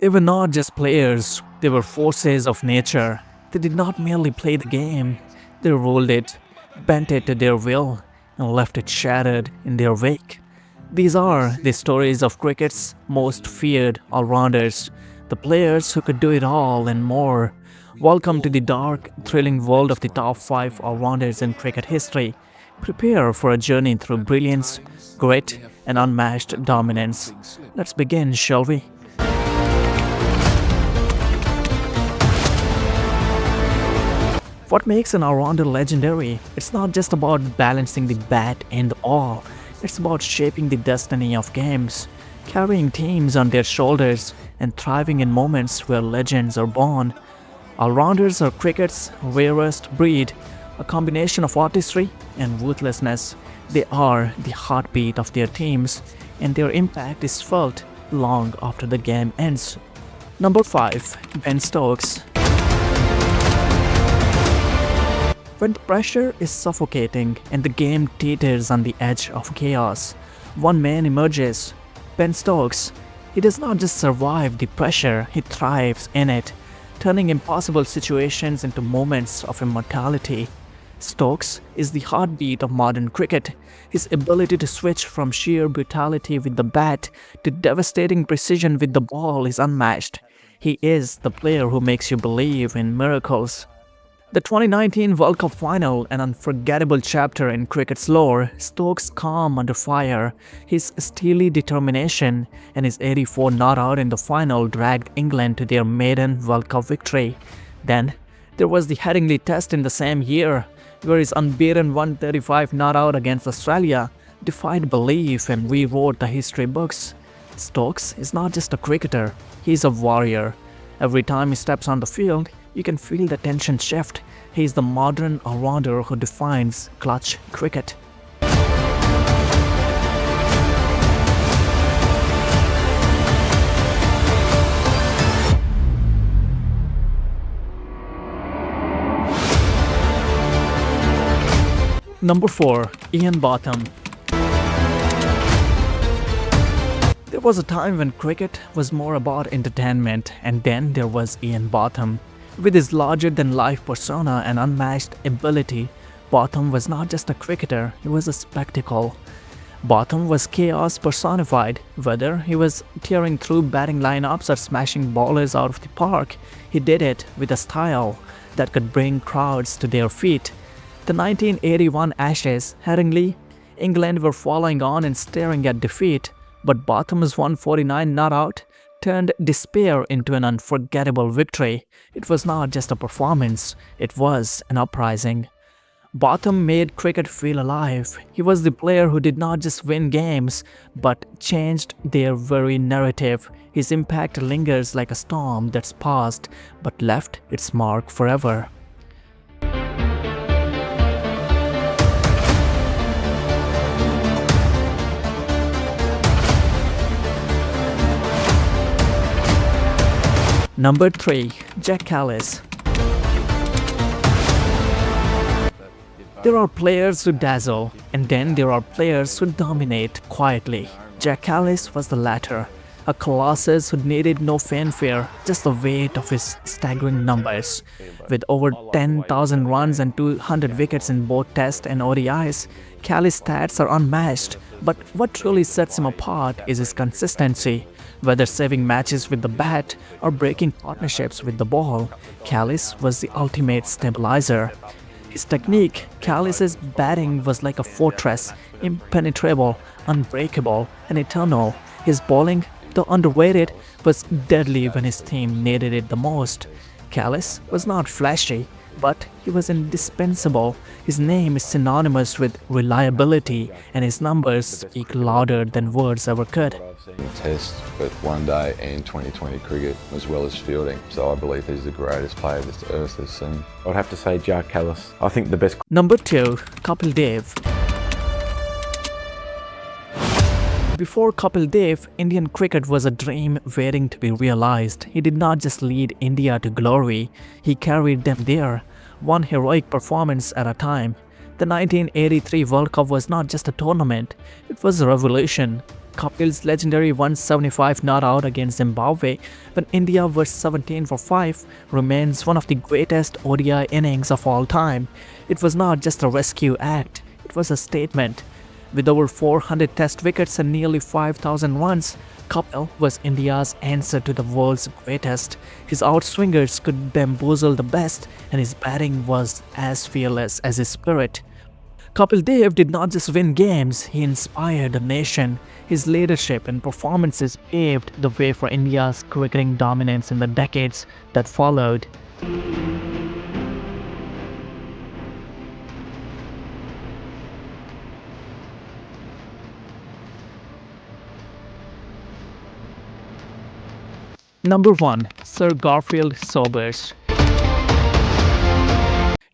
They were not just players, they were forces of nature. They did not merely play the game, they ruled it, bent it to their will, and left it shattered in their wake. These are the stories of cricket's most feared all-rounders, the players who could do it all and more. Welcome to the dark, thrilling world of the top 5 all-rounders in cricket history. Prepare for a journey through brilliance, grit, and unmatched dominance. Let's begin, shall we? What makes an all-rounder legendary? It's not just about balancing the bat and the ball. It's about shaping the destiny of games, carrying teams on their shoulders, and thriving in moments where legends are born. All-rounders are cricket's rarest breed, a combination of artistry and ruthlessness. They are the heartbeat of their teams, and their impact is felt long after the game ends. Number 5. Ben Stokes. When the pressure is suffocating and the game teeters on the edge of chaos, one man emerges. Ben Stokes. He does not just survive the pressure, he thrives in it, turning impossible situations into moments of immortality. Stokes is the heartbeat of modern cricket. His ability to switch from sheer brutality with the bat to devastating precision with the ball is unmatched. He is the player who makes you believe in miracles. The 2019 World Cup final, an unforgettable chapter in cricket's lore, Stokes' calm under fire, his steely determination, and his 84 not out in the final dragged England to their maiden World Cup victory. Then, there was the Headingley Test in the same year, where his unbeaten 135 not out against Australia defied belief and rewrote the history books. Stokes is not just a cricketer, he is a warrior. Every time he steps on the field, you can feel the tension shift. He is the modern all-rounder who defines clutch cricket. Number 4. Ian Botham. There was a time when cricket was more about entertainment, and then there was Ian Botham. With his larger-than-life persona and unmatched ability, Botham was not just a cricketer, he was a spectacle. Botham was chaos personified. Whether he was tearing through batting lineups or smashing bowlers out of the park, he did it with a style that could bring crowds to their feet. The 1981 Ashes, Headingley, England were following on and staring at defeat, but Botham's 149 not out turned despair into an unforgettable victory. It was not just a performance, it was an uprising. Botham made cricket feel alive. He was the player who did not just win games, but changed their very narrative. His impact lingers like a storm that's passed, but left its mark forever. Number 3. Jack Callis. There are players who dazzle, and then there are players who dominate quietly. Jack Callis was the latter, a colossus who needed no fanfare, just the weight of his staggering numbers. With over 10,000 runs and 200 wickets in both Test and ODIs, Callis' stats are unmatched, but what truly sets him apart is his consistency. Whether saving matches with the bat or breaking partnerships with the ball, Callis was the ultimate stabilizer. His technique, Callis' batting was like a fortress, impenetrable, unbreakable, and eternal. His bowling, though underrated, was deadly when his team needed it the most. Callis was not flashy, but he was indispensable. His name is synonymous with reliability, and his numbers speak louder than words ever could. I've seen Test, but one day in 2020 cricket as well as fielding. So I believe he's the greatest player this earth has seen. I'd have to say Jack Callis. I think the best. Number 2. Kapil Dev. Before Kapil Dev, Indian cricket was a dream waiting to be realized. He did not just lead India to glory, he carried them there, one heroic performance at a time. The 1983 World Cup was not just a tournament, it was a revolution. Kapil's legendary 175 not out against Zimbabwe when India was 17 for 5 remains one of the greatest ODI innings of all time. It was not just a rescue act, it was a statement. With over 400 test wickets and nearly 5,000 runs, Kapil was India's answer to the world's greatest. His outswingers could bamboozle the best, and his batting was as fearless as his spirit. Kapil Dev did not just win games, he inspired the nation. His leadership and performances paved the way for India's cricketing dominance in the decades that followed. Number 1. Sir Garfield Sobers.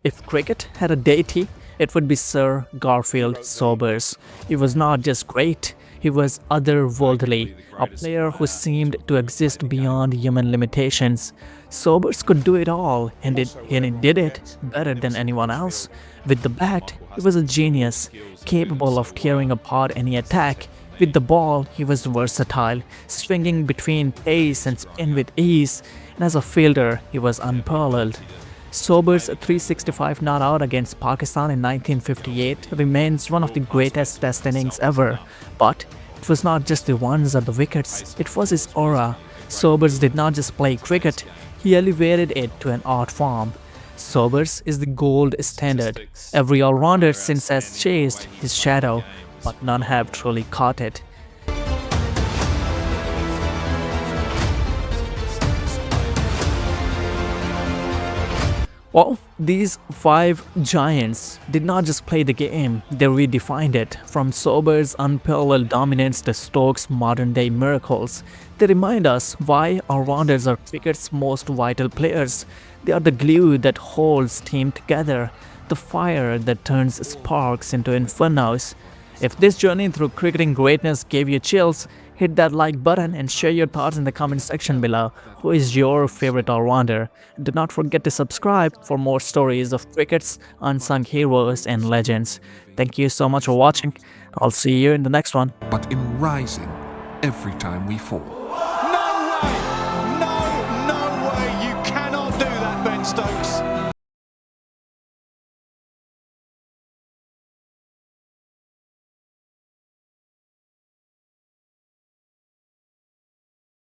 If cricket had a deity, it would be Sir Garfield Sobers. He was not just great, he was otherworldly, a player who seemed to exist beyond human limitations. Sobers could do it all, and he did it better than anyone else. With the bat, he was a genius, capable of tearing apart any attack. With the ball, he was versatile, swinging between pace and spin with ease, and as a fielder, he was unparalleled. Sobers' 365 not out against Pakistan in 1958 remains one of the greatest test innings ever. But it was not just the runs or the wickets, it was his aura. Sobers did not just play cricket, he elevated it to an art form. Sobers is the gold standard. Every all-rounder since has chased his shadow, but none have truly caught it. Well, these 5 giants did not just play the game, they redefined it. From Sobers' unparalleled dominance to Stokes' modern-day miracles, they remind us why all-rounders are cricket's most vital players. They are the glue that holds team together, the fire that turns sparks into infernos. If this journey through cricketing greatness gave you chills, hit that like button and share your thoughts in the comment section below. Who is your favorite all-rounder? Do not forget to subscribe for more stories of cricket's unsung heroes and legends. Thank you so much for watching. I'll see you in the next one. but in rising every time we fall.